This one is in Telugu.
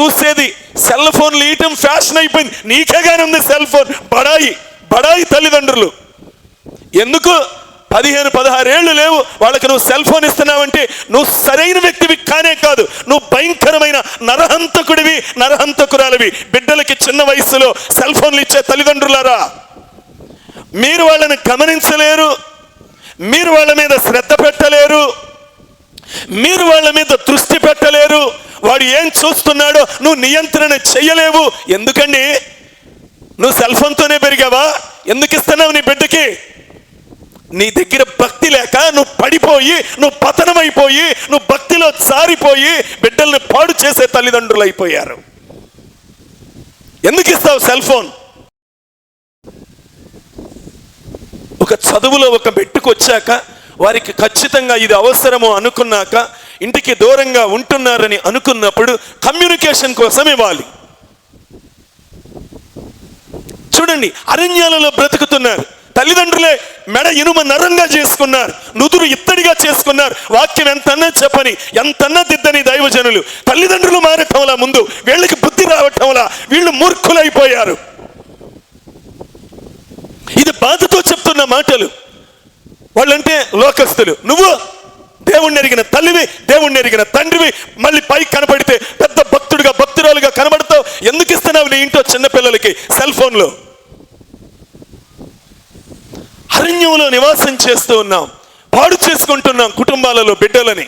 చూసేది సెల్ ఫోన్లు ఇయటం ఫ్యాషన్ అయిపోయింది. నీకేగానే ఉంది సెల్ ఫోన్. బడాయి తల్లిదండ్రులు. ఎందుకు 15-16 ఏళ్ళు లేవు వాళ్ళకి నువ్వు సెల్ ఫోన్ ఇస్తున్నావంటే నువ్వు సరైన వ్యక్తివి కానే కాదు, నువ్వు భయంకరమైన నరహంతకుడివి, నరహంతకురాలివి. బిడ్డలకి చిన్న వయసులో సెల్ ఫోన్లు ఇచ్చే తల్లిదండ్రులారా, మీరు వాళ్ళని గమనించలేరు, మీరు వాళ్ళ మీద శ్రద్ధ పెట్టలేరు, మీరు వాళ్ళ మీద దృష్టి పెట్టలేరు. వాడు ఏం చూస్తున్నాడో నువ్వు నియంత్రణ చెయ్యలేవు. ఎందుకండి? నువ్వు సెల్ ఫోన్తోనే పెరిగావా? ఎందుకు ఇస్తున్నావు నీ బిడ్డకి? నీ దగ్గర భక్తి లేక నువ్వు పడిపోయి, నువ్వు పతనమైపోయి, నువ్వు భక్తిలో జారిపోయి బిడ్డల్ని పాడు చేసే తల్లిదండ్రులు అయిపోయారు. ఎందుకు ఇస్తావు సెల్ ఫోన్? ఒక చదువులో ఒక మెట్టుకు వచ్చాక, వారికి ఖచ్చితంగా ఇది అవసరమో అనుకున్నాక, ఇంటికి దూరంగా ఉంటున్నారని అనుకున్నప్పుడు కమ్యూనికేషన్ కోసం ఇవ్వాలి. చూడండి, అరణ్యాలలో బ్రతుకుతున్నారు. తల్లిదండ్రులే మెడ ఇనుమ నరంగా చేసుకున్నారు, నుదురు ఇత్తడిగా చేసుకున్నారు. వాక్యం ఎంతన్నా చెప్పని, ఎంతన్నా దిద్దని దైవజనులు. తల్లిదండ్రులు మారటంలా, ముందు వీళ్ళకి బుద్ధి రావటంలా వీళ్ళు మూర్ఖులైపోయారు. ఇది బాధతో చెప్తున్న మాటలు. వాళ్ళంటే లోకస్తులు. నువ్వు దేవుణ్ణి ఎరిగిన తల్లివి, దేవుణ్ణి ఎరిగిన తండ్రివి, మళ్ళీ పైకి కనపడితే పెద్ద భక్తుడిగా, భక్తురాలుగా కనబడతావు. ఎందుకు ఇస్తున్నావు నీ ఇంట్లో చిన్నపిల్లలకి సెల్ ఫోన్లో? అరణ్యంలో నివాసం చేస్తూ ఉన్నాం, పాడు చేసుకుంటున్నాం కుటుంబాలలో బిడ్డలని.